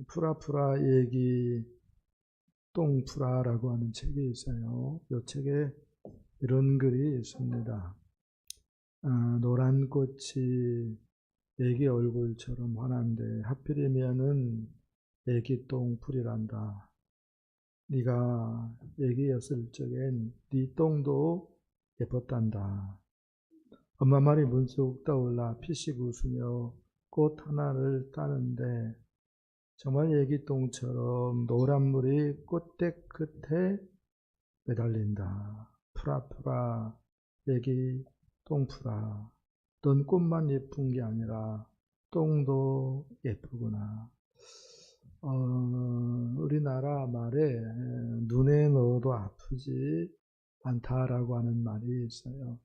프라프라 얘기 똥프라라고 하는 책이 있어요. 이 책에 이런 글이 있습니다. 노란 꽃이 애기 얼굴처럼 환한데 하필이면은 애기 똥풀이란다. 네가 애기였을 적엔 네 똥도 예뻤단다. 엄마 말이 문득 떠올라 피식 웃으며 꽃 하나를 따는데 정말 애기 똥처럼 노란 물이 꽃대 끝에 매달린다. 푸라푸라 애기 똥푸라. 넌 꽃만 예쁜 게 아니라 똥도 예쁘구나. 우리나라 말에 눈에 넣어도 아프지 않다라고 하는 말이 있어요.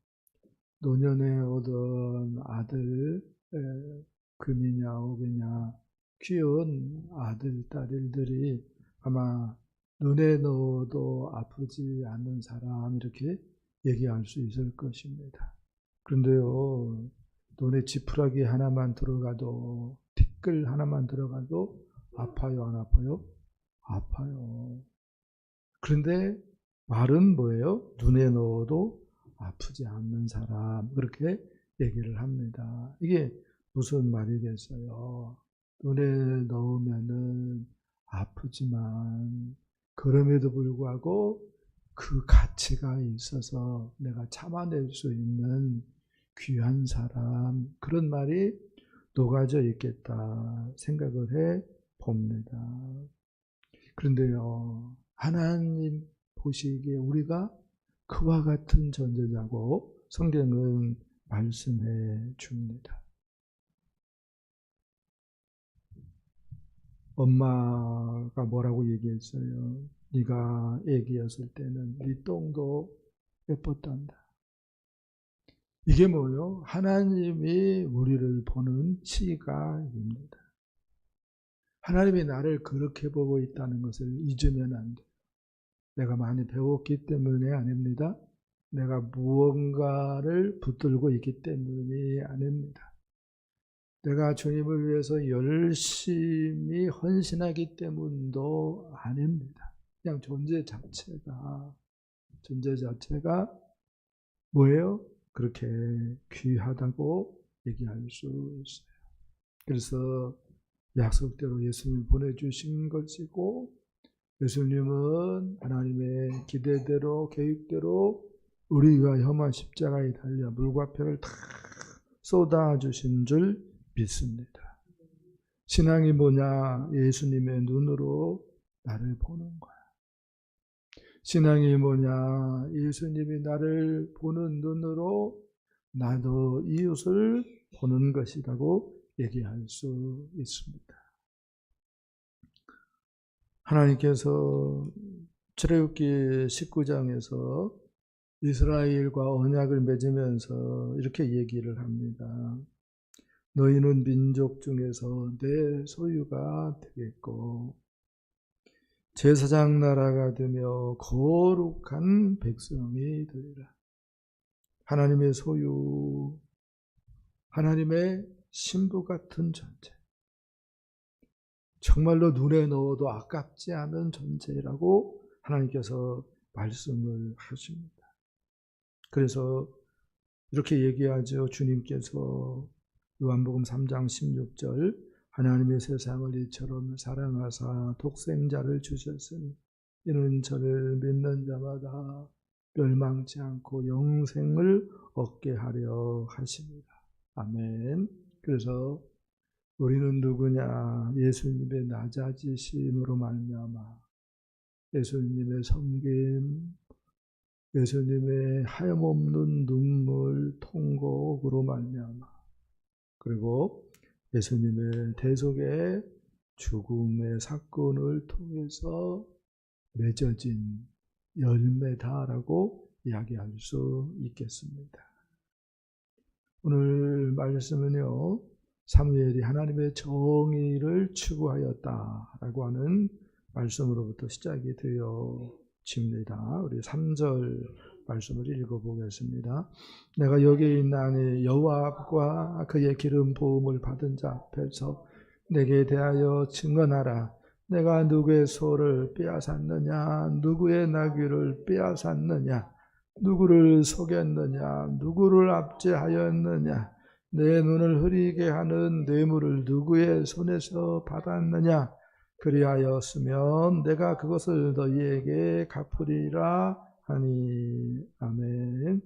노년에 오던 아들, 금이냐 옥이냐 귀여운 아들, 딸들이 아마 눈에 넣어도 아프지 않는 사람 이렇게 얘기할 수 있을 것입니다. 그런데요, 눈에 지푸라기 하나만 들어가도, 티끌 하나만 들어가도 아파요, 안 아파요? 아파요. 그런데 말은 뭐예요? 눈에 넣어도 아프지 않는 사람, 그렇게 얘기를 합니다. 이게 무슨 말이겠어요? 눈에 넣으면은 아프지만, 그럼에도 불구하고 그 가치가 있어서 내가 참아낼 수 있는 귀한 사람, 그런 말이 녹아져 있겠다 생각을 해 봅니다. 그런데요, 하나님 보시기에 우리가 그와 같은 존재라고 성경은 말씀해 줍니다. 엄마가 뭐라고 얘기했어요? 네가 애기였을 때는 네 똥도 예뻤단다. 이게 뭐예요? 하나님이 우리를 보는 시각입니다. 하나님이 나를 그렇게 보고 있다는 것을 잊으면 안 돼요. 내가 많이 배웠기 때문에 아닙니다. 내가 무언가를 붙들고 있기 때문이 아닙니다. 내가 주님을 위해서 열심히 헌신하기 때문도 아닙니다. 그냥 존재 자체가 뭐예요? 그렇게 귀하다고 얘기할 수 있어요. 그래서 약속대로 예수님을 보내주신 것이고, 예수님은 하나님의 기대대로 계획대로 우리 위하여 험한 십자가에 달려 물과 피를 다 쏟아주신 줄 믿습니다. 신앙이 뭐냐? 예수님의 눈으로 나를 보는 거야. 신앙이 뭐냐? 예수님이 나를 보는 눈으로 나도 이웃을 보는 것이라고 얘기할 수 있습니다. 하나님께서 출애굽기 19장에서 이스라엘과 언약을 맺으면서 이렇게 얘기를 합니다. 너희는 민족 중에서 내 소유가 되겠고 제사장 나라가 되며 거룩한 백성이 되리라. 하나님의 소유, 하나님의 신부 같은 존재, 정말로 눈에 넣어도 아깝지 않은 존재라고 하나님께서 말씀을 하십니다. 그래서 이렇게 얘기하죠. 주님께서 요한복음 3장 16절 하나님의 세상을 이처럼 사랑하사 독생자를 주셨으니 이는 저를 믿는 자마다 멸망치 않고 영생을 얻게 하려 하십니다. 아멘. 그래서 우리는 누구냐? 예수님의 낮아지심으로 말미암아 예수님의 섬김, 예수님의 하염없는 눈물, 통곡으로 말미암아 그리고 예수님의 대속의 죽음의 사건을 통해서 맺어진 열매다라고 이야기할 수 있겠습니다. 오늘 말씀은요, 사무엘이 하나님의 정의를 추구하였다라고 하는 말씀으로부터 시작이 되어집니다. 우리 3절 말씀을 읽어보겠습니다. 내가 여기 있나니 여호와와 그의 기름 부음을 받은 자 앞에서 내게 대하여 증언하라. 내가 누구의 소를 빼앗았느냐? 누구의 나귀를 빼앗았느냐? 누구를 속였느냐? 누구를 압제하였느냐? 내 눈을 흐리게 하는 뇌물을 누구의 손에서 받았느냐? 그리하였으면 내가 그것을 너희에게 갚으리라 하니. 아멘.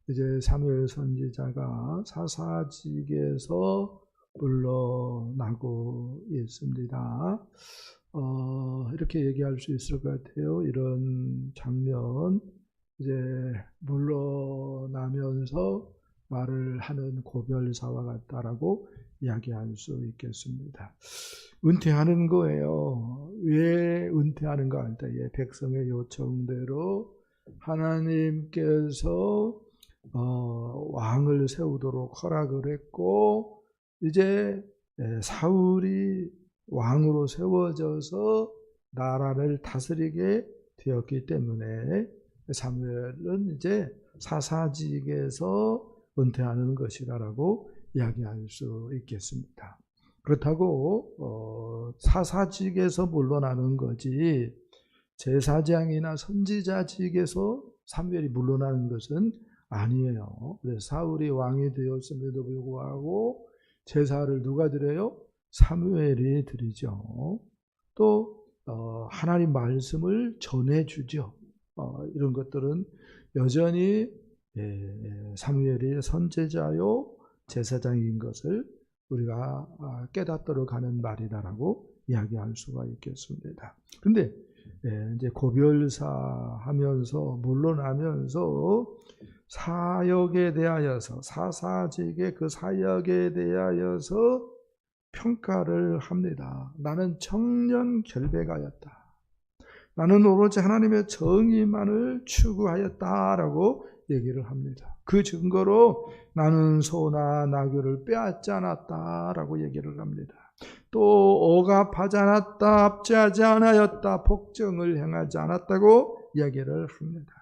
이제 사무엘 선지자가 사사직에서 물러나고 있습니다. 이렇게 얘기할 수 있을 것 같아요. 이런 장면, 이제 물러나면서 말을 하는 고별사와 같다라고 이야기할 수 있겠습니다. 은퇴하는 거예요. 왜 은퇴하는가 할 때에 백성의 요청대로 하나님께서 왕을 세우도록 허락을 했고, 이제 사울이 왕으로 세워져서 나라를 다스리게 되었기 때문에 사무엘은 이제 사사직에서 은퇴하는 것이라고 이야기할 수 있겠습니다. 그렇다고 사사직에서 물러나는 거지 제사장이나 선지자직에서 사무엘이 물러나는 것은 아니에요. 그래서 사울이 왕이 되었음에도 불구하고 제사를 누가 드려요? 사무엘이 드리죠. 또 하나님 말씀을 전해주죠. 이런 것들은 여전히 사무엘이 선지자요 제사장인 것을 우리가 깨닫도록 하는 말이다라고 이야기할 수가 있겠습니다. 그런데 이제 고별사 하면서 물러나면서 사역에 대하여서 사사직의 그 사역에 대하여서 평가를 합니다. 나는 청년 결백하였다. 나는 오로지 하나님의 정의만을 추구하였다라고 얘기를 합니다. 그 증거로 나는 소나 나귀를 빼앗지 않았다라고 얘기를 합니다. 또 억압하지 않았다, 압제하지 않았다, 복종을 행하지 않았다고 이야기를 합니다.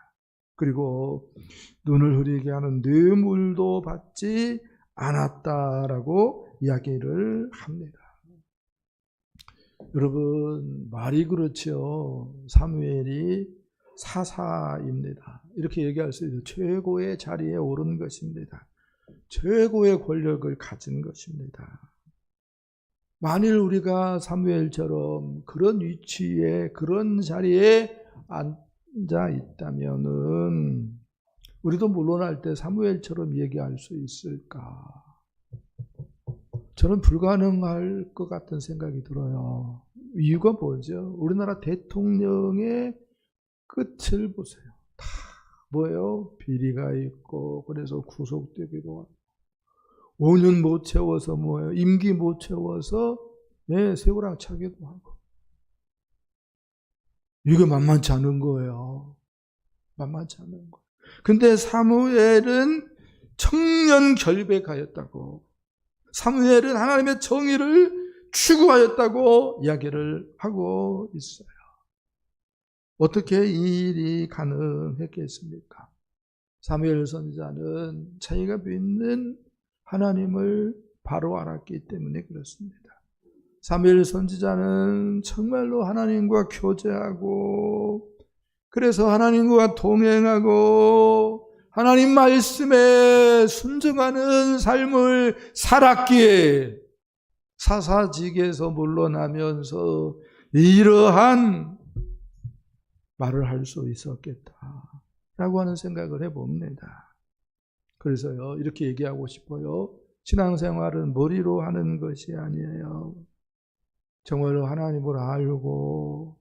그리고 눈을 흐리게 하는 뇌물도 받지 않았다라고 이야기를 합니다. 여러분, 말이 그렇죠. 사무엘이 사사입니다. 이렇게 얘기할 수 있어요. 최고의 자리에 오른 것입니다. 최고의 권력을 가진 것입니다. 만일 우리가 사무엘처럼 그런 위치에, 그런 자리에 앉아 있다면은 우리도 물러날 때 사무엘처럼 얘기할 수 있을까? 저는 불가능할 것 같은 생각이 들어요. 이유가 뭐죠? 우리나라 대통령의 끝을 보세요. 다 뭐예요? 비리가 있고, 그래서 구속되기도 하고, 5년 못 채워서 뭐예요? 임기 못 채워서 세우랑 차기도 하고. 이거 만만치 않은 거예요. 만만치 않은 거예요. 근데 사무엘은 청년 결백하였다고, 사무엘은 하나님의 정의를 추구하였다고 이야기를 하고 있어요. 어떻게 이 일이 가능했겠습니까? 사무엘 선지자는 자기가 믿는 하나님을 바로 알았기 때문에 그렇습니다. 사무엘 선지자는 정말로 하나님과 교제하고, 그래서 하나님과 동행하고 하나님 말씀에 순종하는 삶을 살았기에 사사직에서 물러나면서 이러한 말을 할 수 있었겠다라고 하는 생각을 해봅니다. 그래서요, 이렇게 얘기하고 싶어요. 신앙생활은 머리로 하는 것이 아니에요. 정말로 하나님을 알고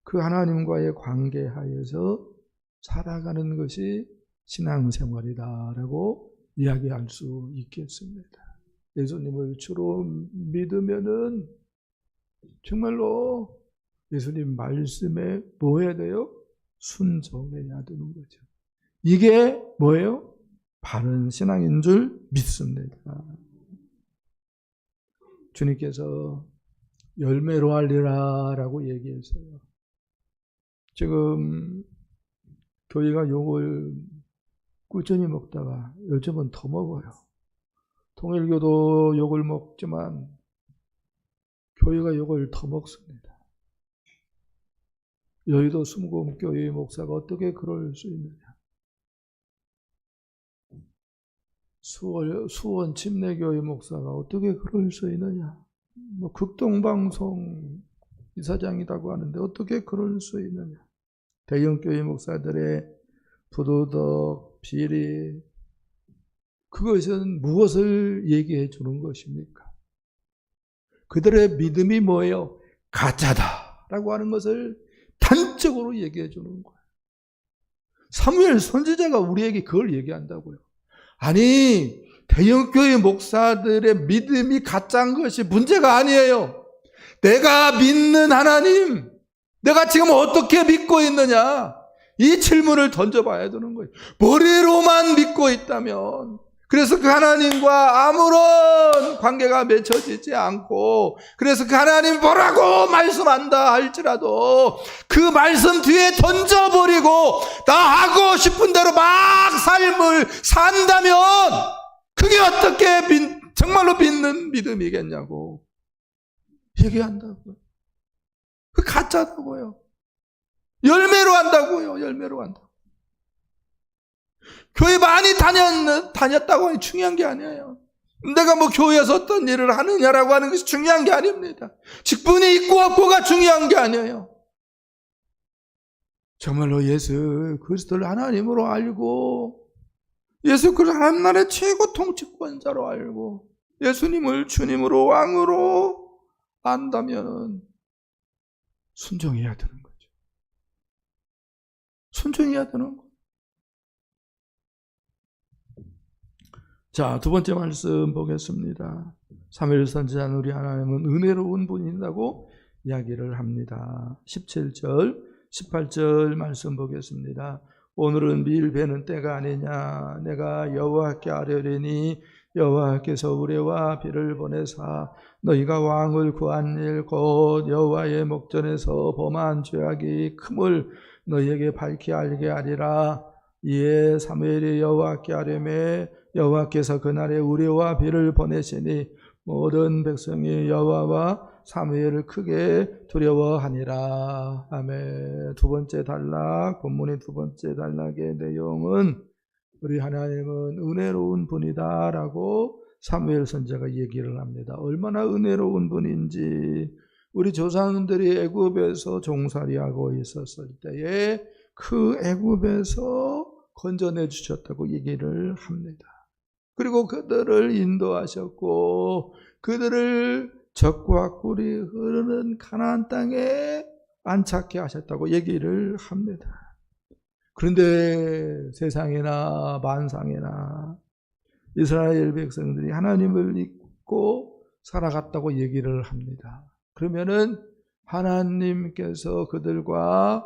그 하나님과의 관계 하에서 살아가는 것이 신앙생활이다라고 이야기할 수 있겠습니다. 예수님을 주로 믿으면은 정말로 예수님 말씀에 뭐 해야 돼요? 순종해야 되는 거죠. 이게 뭐예요? 바른 신앙인 줄 믿습니다. 주님께서 열매로 알리라 라고 얘기했어요. 지금 교회가 욕을 꾸준히 먹다가 요즘은 더 먹어요. 통일교도 욕을 먹지만 교회가 이걸 터먹습니다. 여의도 숨고교회 목사가 어떻게 그럴 수 있느냐. 수원 침례교회 목사가 어떻게 그럴 수 있느냐. 뭐 극동방송 이사장이라고 하는데 어떻게 그럴 수 있느냐. 대형교회 목사들의 부도덕, 비리, 그것은 무엇을 얘기해 주는 것입니까? 그들의 믿음이 뭐예요? 가짜다라고 하는 것을 단적으로 얘기해 주는 거예요. 사무엘 선지자가 우리에게 그걸 얘기한다고요. 아니, 대형교회 목사들의 믿음이 가짜인 것이 문제가 아니에요. 내가 믿는 하나님, 내가 지금 어떻게 믿고 있느냐? 이 질문을 던져봐야 되는 거예요. 머리로만 믿고 있다면, 그래서 그 하나님과 아무런 관계가 맺혀지지 않고, 그래서 그 하나님 뭐라고 말씀한다 할지라도 그 말씀 뒤에 던져버리고 나 하고 싶은 대로 막 삶을 산다면 그게 어떻게 정말로 믿는 믿음이겠냐고 얘기한다고요. 그 가짜다고요. 열매로 한다고요. 열매로 한다고. 교회 많이 다녔다고 하니 중요한 게 아니에요. 내가 뭐 교회에서 어떤 일을 하느냐라고 하는 것이 중요한 게 아닙니다. 직분이 있고 없고가 중요한 게 아니에요. 정말로 예수 그리스도를 하나님으로 알고 예수 그리스도를 하나님의 최고 통치권자로 알고 예수님을 주님으로 왕으로 안다면 순종해야 되는 거죠. 순종해야 되는 거. 자, 두 번째 말씀 보겠습니다. 사무엘 선지자는 우리 하나님은 은혜로운 분이라고 이야기를 합니다. 17절, 18절 말씀 보겠습니다. 오늘은 밀 베는 때가 아니냐. 내가 여호와께 아뢰리니 여호와께서 우레와 비를 보내사 너희가 왕을 구한 일 곧 여호와의 목전에서 범한 죄악이 큼을 너희에게 밝히 알게 하리라. 이에 사무엘이 여호와께 아뢰매 여호와께서 그날에 우레와 비를 보내시니 모든 백성이 여호와와 사무엘을 크게 두려워하니라. 아멘. 두 번째 단락, 본문의 두 번째 단락의 내용은 우리 하나님은 은혜로운 분이다 라고 사무엘 선지자가 얘기를 합니다. 얼마나 은혜로운 분인지 우리 조상들이 애굽에서 종살이하고 있었을 때에 그 애굽에서 건져내 주셨다고 얘기를 합니다. 그리고 그들을 인도하셨고 그들을 젖과 꿀이 흐르는 가나안 땅에 안착해 하셨다고 얘기를 합니다. 그런데 세상에나 만상에나 이스라엘 백성들이 하나님을 믿고 살아갔다고 얘기를 합니다. 그러면은 하나님께서 그들과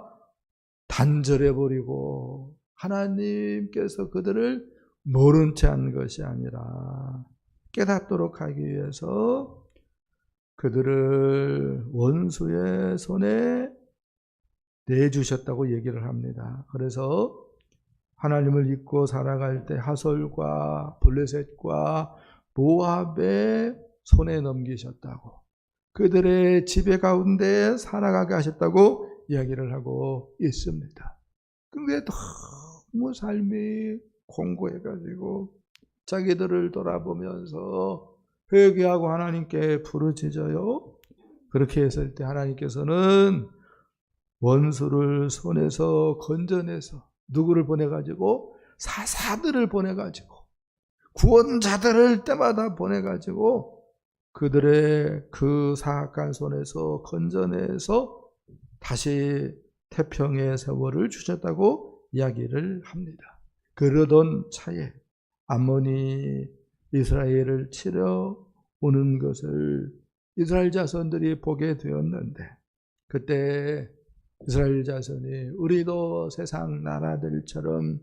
단절해버리고 하나님께서 그들을 모른 채 한 것이 아니라 깨닫도록 하기 위해서 그들을 원수의 손에 내주셨다고 얘기를 합니다. 그래서 하나님을 잊고 살아갈 때 하솔과 블레셋과 모압의 손에 넘기셨다고, 그들의 지배 가운데 살아가게 하셨다고 이야기를 하고 있습니다. 근데 너무 삶이 공고해가지고 자기들을 돌아보면서 회개하고 하나님께 부르짖어요. 그렇게 했을 때 하나님께서는 원수를 손에서 건져내서 누구를 보내가지고 사사들을 보내가지고 구원자들을 때마다 보내가지고 그들의 그 사악한 손에서 건져내서 다시 태평의 세월을 주셨다고 이야기를 합니다. 그러던 차에 암몬이 이스라엘을 치러 오는 것을 이스라엘 자손들이 보게 되었는데, 그때 이스라엘 자손이 우리도 세상 나라들처럼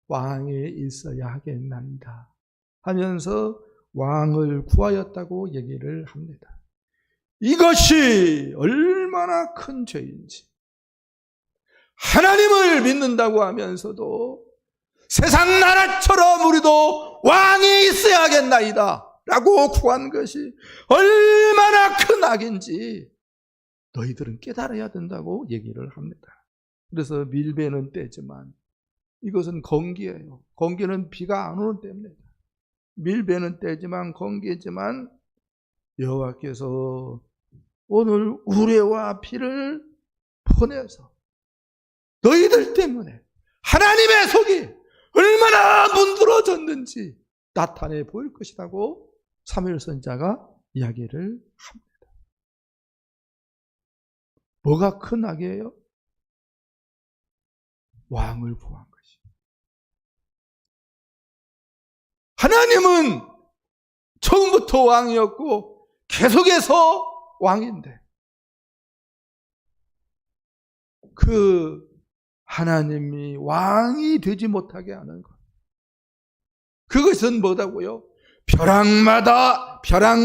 왕이 있어야 하겠나이다 하면서 왕을 구하였다고 얘기를 합니다. 이것이 얼마나 큰 죄인지, 하나님을 믿는다고 하면서도 세상 나라처럼 우리도 왕이 있어야 하겠나이다 라고 구한 것이 얼마나 큰 악인지 너희들은 깨달아야 된다고 얘기를 합니다. 그래서 밀배는 떼지만 이것은 건기예요. 건기는 비가 안 오는 때입니다. 밀배는 떼지만 건기지만 여호와께서 오늘 우레와 비를 보내서 너희들 때문에 하나님의 속이 얼마나 문드러졌는지 나타내 보일 것이라고 사무엘 선지자가 이야기를 합니다. 뭐가 큰 악이에요? 왕을 구한 것이. 하나님은 처음부터 왕이었고 계속해서 왕인데 그 하나님이 왕이 되지 못하게 하는 것. 그것은 뭐다고요? 벼락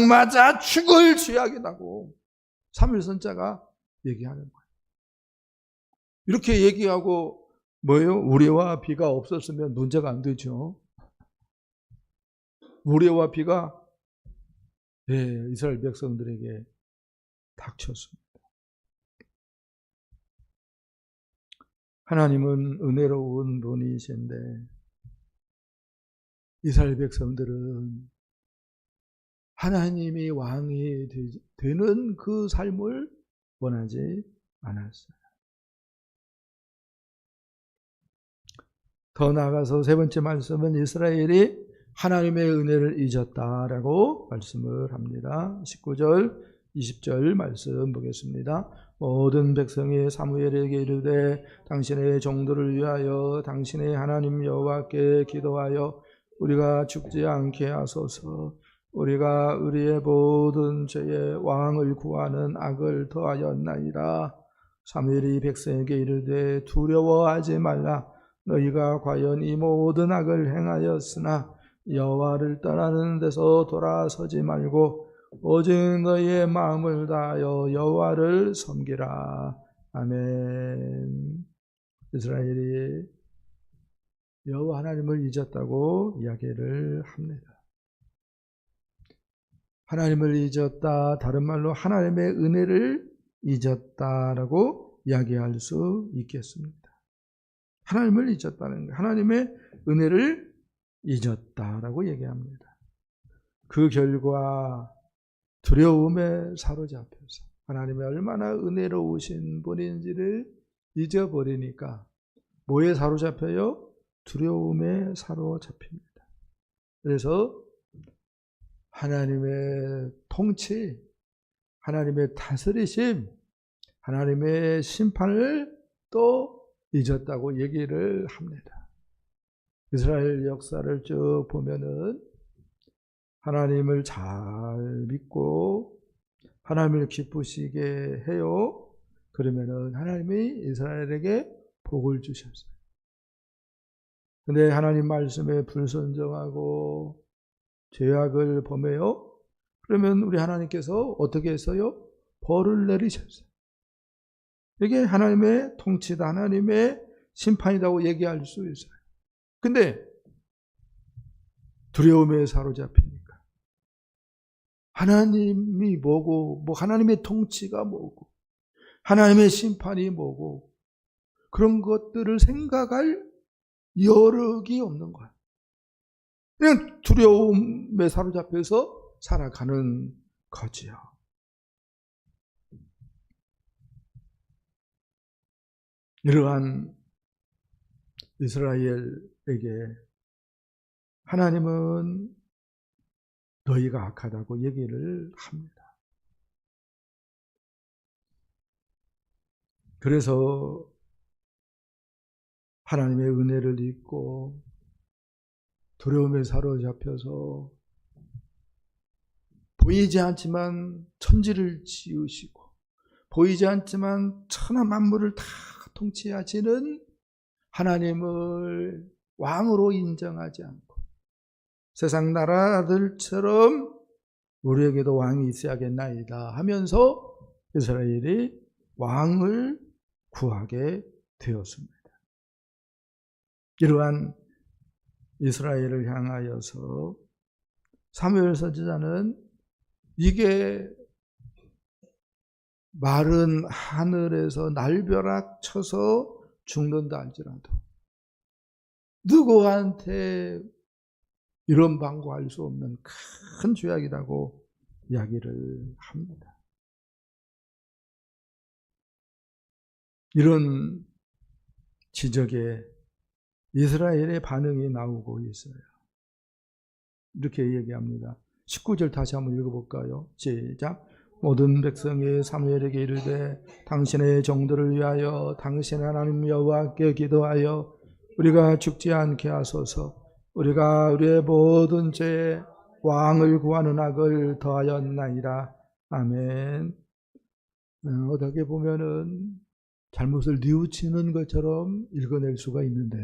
맞아 죽을 죄악이라고 사무엘 선지자가 얘기하는 거예요. 이렇게 얘기하고 뭐예요? 우레와 비가 없었으면 문제가 안 되죠. 우레와 비가 이스라엘 백성들에게 닥쳤습니다. 하나님은 은혜로운 분이신데 이스라엘 백성들은 하나님이 왕이 되는 그 삶을 원하지 않았어요. 더 나아가서 세 번째 말씀은 이스라엘이 하나님의 은혜를 잊었다라고 말씀을 합니다. 19절, 20절 말씀 보겠습니다. 모든 백성이 사무엘에게 이르되 당신의 종들을 위하여 당신의 하나님 여호와께 기도하여 우리가 죽지 않게 하소서. 우리가 우리의 모든 죄에 왕을 구하는 악을 더하였나이다. 사무엘이 백성에게 이르되 두려워하지 말라. 너희가 과연 이 모든 악을 행하였으나 여호와를 떠나는 데서 돌아서지 말고 오직 너희의 마음을 다하여 여호와를 섬기라. 아멘. 이스라엘이 여호와 하나님을 잊었다고 이야기를 합니다. 하나님을 잊었다, 다른 말로 하나님의 은혜를 잊었다라고 이야기할 수 있겠습니다. 하나님을 잊었다는 거예요. 하나님의 은혜를 잊었다라고 얘기합니다. 그 결과 두려움에 사로잡혀서 하나님이 얼마나 은혜로우신 분인지를 잊어버리니까 뭐에 사로잡혀요? 두려움에 사로잡힙니다. 그래서 하나님의 통치, 하나님의 다스리심, 하나님의 심판을 또 잊었다고 얘기를 합니다. 이스라엘 역사를 쭉 보면은 하나님을 잘 믿고 하나님을 기쁘시게 해요. 그러면은 하나님이 이스라엘에게 복을 주셨어요. 근데 하나님 말씀에 불순종하고 죄악을 범해요. 그러면 우리 하나님께서 어떻게 했어요? 벌을 내리셨어요. 이게 하나님의 통치다, 하나님의 심판이라고 얘기할 수 있어요. 근데 두려움에 사로잡히니까 하나님이 뭐고, 하나님의 통치가 뭐고, 하나님의 심판이 뭐고, 그런 것들을 생각할 여력이 없는 거야. 그냥 두려움에 사로잡혀서 살아가는 거지요. 이러한 이스라엘에게 하나님은 너희가 악하다고 얘기를 합니다. 그래서 하나님의 은혜를 잊고 두려움에 사로잡혀서 보이지 않지만 천지를 지으시고 보이지 않지만 천하 만물을 다 통치하시는 하나님을 왕으로 인정하지 않고 세상 나라들처럼 우리에게도 왕이 있어야겠나이다 하면서 이스라엘이 왕을 구하게 되었습니다. 이러한 이스라엘을 향하여서 사무엘 선지자는 이게 마른 하늘에서 날벼락 쳐서 죽는다 할지라도 누구한테 이런 방구할 수 없는 큰 죄악이라고 이야기를 합니다. 이런 지적에 이스라엘의 반응이 나오고 있어요. 이렇게 얘기합니다. 19절 다시 한번 읽어볼까요? 시작. 모든 백성이 사무엘에게 이르되 당신의 정도를 위하여 당신 하나님 여호와께 기도하여 우리가 죽지 않게 하소서. 우리가 우리의 모든 죄에 왕을 구하는 악을 더하였나이다. 아멘. 어떻게 보면은 잘못을 뉘우치는 것처럼 읽어낼 수가 있는데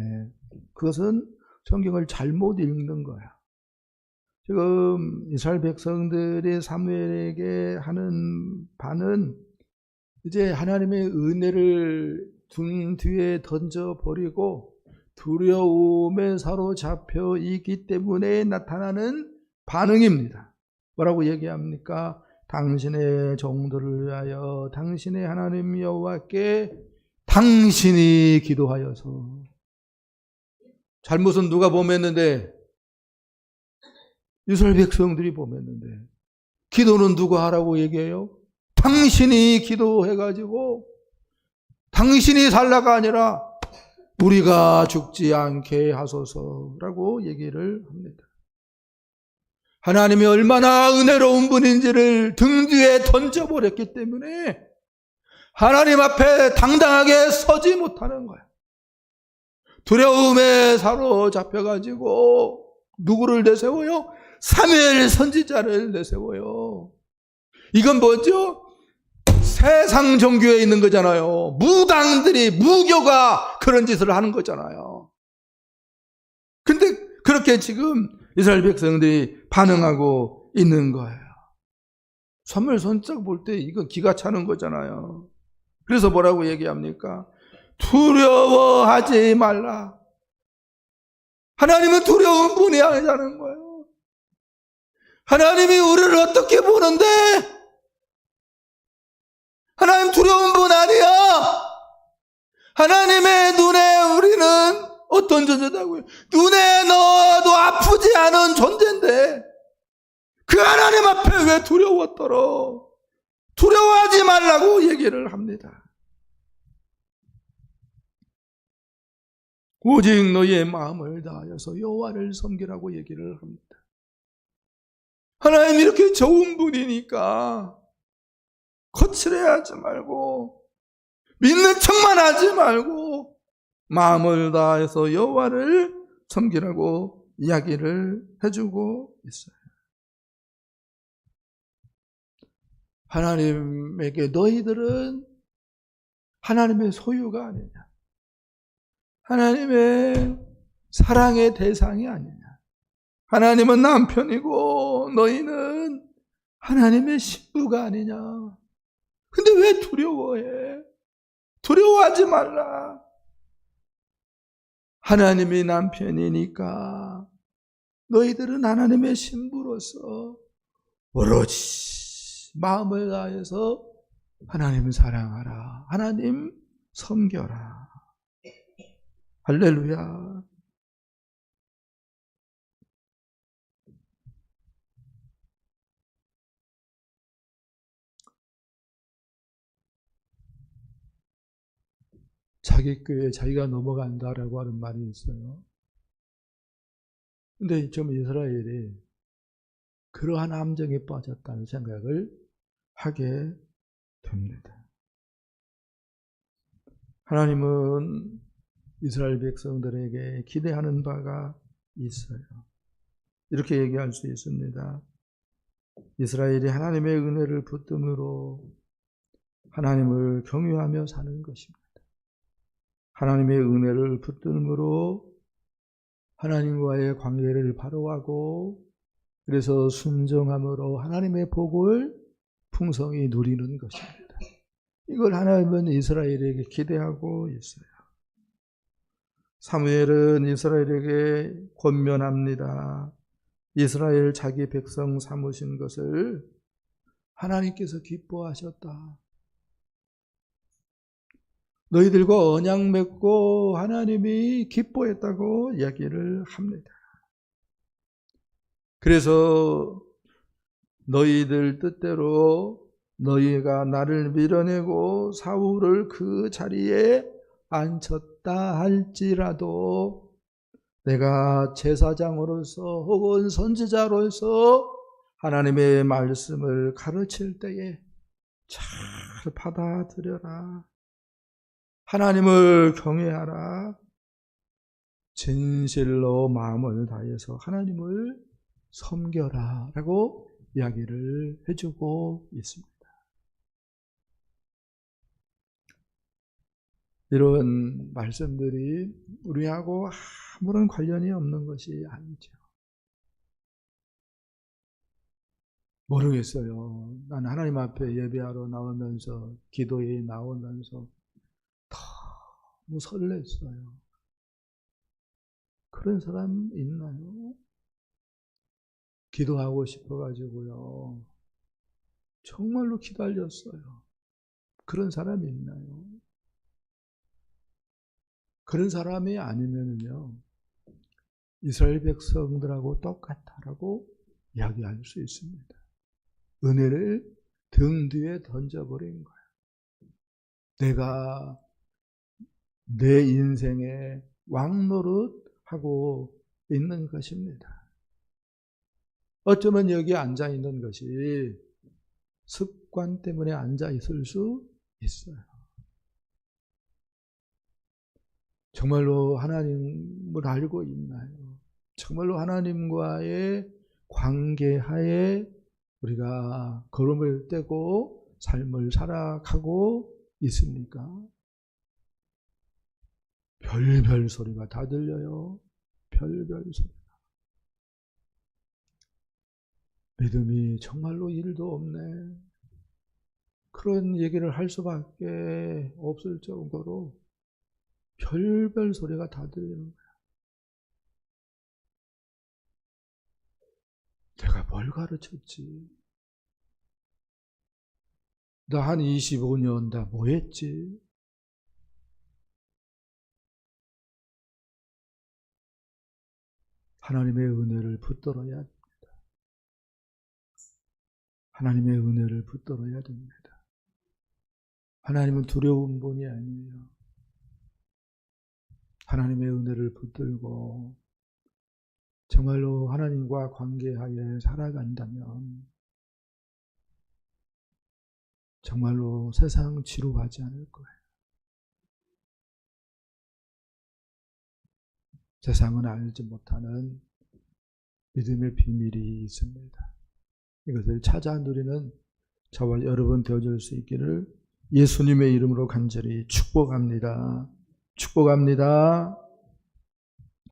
그것은 성경을 잘못 읽는 거야. 지금 이스라엘 백성들이 사무엘에게 하는 바는 이제 하나님의 은혜를 등 뒤에 던져버리고 두려움에 사로잡혀 있기 때문에 나타나는 반응입니다. 뭐라고 얘기합니까? 당신의 정도를 위하여 당신의 하나님 여호와께 당신이 기도하여서. 잘못은 누가 범했는데? 이스라엘 백성들이 범했는데 기도는 누가 하라고 얘기해요? 당신이 기도해가지고 당신이 살라가 아니라 우리가 죽지 않게 하소서라고 얘기를 합니다. 하나님이 얼마나 은혜로운 분인지를 등 뒤에 던져버렸기 때문에 하나님 앞에 당당하게 서지 못하는 거야. 두려움에 사로잡혀가지고 누구를 내세워요? 사무엘 선지자를 내세워요. 이건 뭐죠? 세상 종교에 있는 거잖아요. 무당들이, 무교가 그런 짓을 하는 거잖아요. 근데 그렇게 지금 이스라엘 백성들이 반응하고 있는 거예요. 사무엘 선지자 볼 때 이건 기가 차는 거잖아요. 그래서 뭐라고 얘기합니까? 두려워하지 말라. 하나님은 두려운 분이 아니라는 거예요. 하나님이 우리를 어떻게 보는데? 하나님 두려운 분 아니야. 하나님의 눈에 우리는 어떤 존재다고요? 눈에 넣어도 아프지 않은 존재인데 그 하나님 앞에 왜 두려웠더러? 두려워하지 말라고 얘기를 합니다. 오직 너희의 마음을 다하여서 여호와를 섬기라고 얘기를 합니다. 하나님 이렇게 좋은 분이니까 거칠해하지 말고 믿는 척만 하지 말고 마음을 다해서 여호와를 섬기라고 이야기를 해주고 있어요. 하나님에게 너희들은 하나님의 소유가 아니냐, 하나님의 사랑의 대상이 아니냐, 하나님은 남편이고 너희는 하나님의 신부가 아니냐. 근데 왜 두려워해? 두려워하지 말라. 하나님이 남편이니까 너희들은 하나님의 신부로서 오로지 마음을 다해서 하나님을 사랑하라. 하나님 섬겨라. 할렐루야. 자기 꾀에 자기가 넘어간다라고 하는 말이 있어요. 근데 좀 이스라엘이 그러한 함정에 빠졌다는 생각을 하게 됩니다. 하나님은 이스라엘 백성들에게 기대하는 바가 있어요. 이렇게 얘기할 수 있습니다. 이스라엘이 하나님의 은혜를 붙듦으로 하나님을 경외하며 사는 것입니다. 하나님의 은혜를 붙듦으로 하나님과의 관계를 바로하고 그래서 순종함으로 하나님의 복을 풍성히 누리는 것입니다. 이걸 하나님은 이스라엘에게 기대하고 있어요. 사무엘은 이스라엘에게 권면합니다. 이스라엘 자기 백성 삼으신 것을 하나님께서 기뻐하셨다. 너희들과 언약 맺고 하나님이 기뻐했다고 이야기를 합니다. 그래서 너희들 뜻대로 너희가 나를 밀어내고 사울을 그 자리에 앉혔다 할지라도 내가 제사장으로서 혹은 선지자로서 하나님의 말씀을 가르칠 때에 잘 받아들여라. 하나님을 경외하라. 진실로 마음을 다해서 하나님을 섬겨라 라고 이야기를 해주고 있습니다. 이런 말씀들이 우리하고 아무런 관련이 없는 것이 아니죠. 모르겠어요. 난 하나님 앞에 예배하러 나오면서 기도에 나오면서 너무 설렜어요. 그런 사람 있나요? 기도하고 싶어가지고요. 정말로 기다렸어요. 그런 사람이 있나요? 그런 사람이 아니면요, 이스라엘 백성들하고 똑같다라고 이야기할 수 있습니다. 은혜를 등 뒤에 던져버린 거예요. 내가 내 인생에 왕노릇하고 있는 것입니다. 어쩌면 여기 앉아 있는 것이 습관 때문에 앉아 있을 수 있어요. 정말로 하나님을 알고 있나요? 정말로 하나님과의 관계하에 우리가 걸음을 떼고 삶을 살아가고 있습니까? 별별 소리가 다 들려요. 별별 소리가. 믿음이 정말로 일도 없네. 그런 얘기를 할 수밖에 없을 정도로 별별 소리가 다 들리는 거야. 내가 뭘 가르쳤지? 나 한 25년 다 뭐 했지? 하나님의 은혜를 붙들어야 합니다. 하나님의 은혜를 붙들어야 됩니다. 하나님은 두려운 분이 아니에요. 하나님의 은혜를 붙들고 정말로 하나님과 관계하에 살아간다면 정말로 세상 지루하지 않을 거예요. 세상은 알지 못하는 믿음의 비밀이 있습니다. 이것을 찾아 누리는 저와 여러분 되어줄 수 있기를 예수님의 이름으로 간절히 축복합니다. 축복합니다.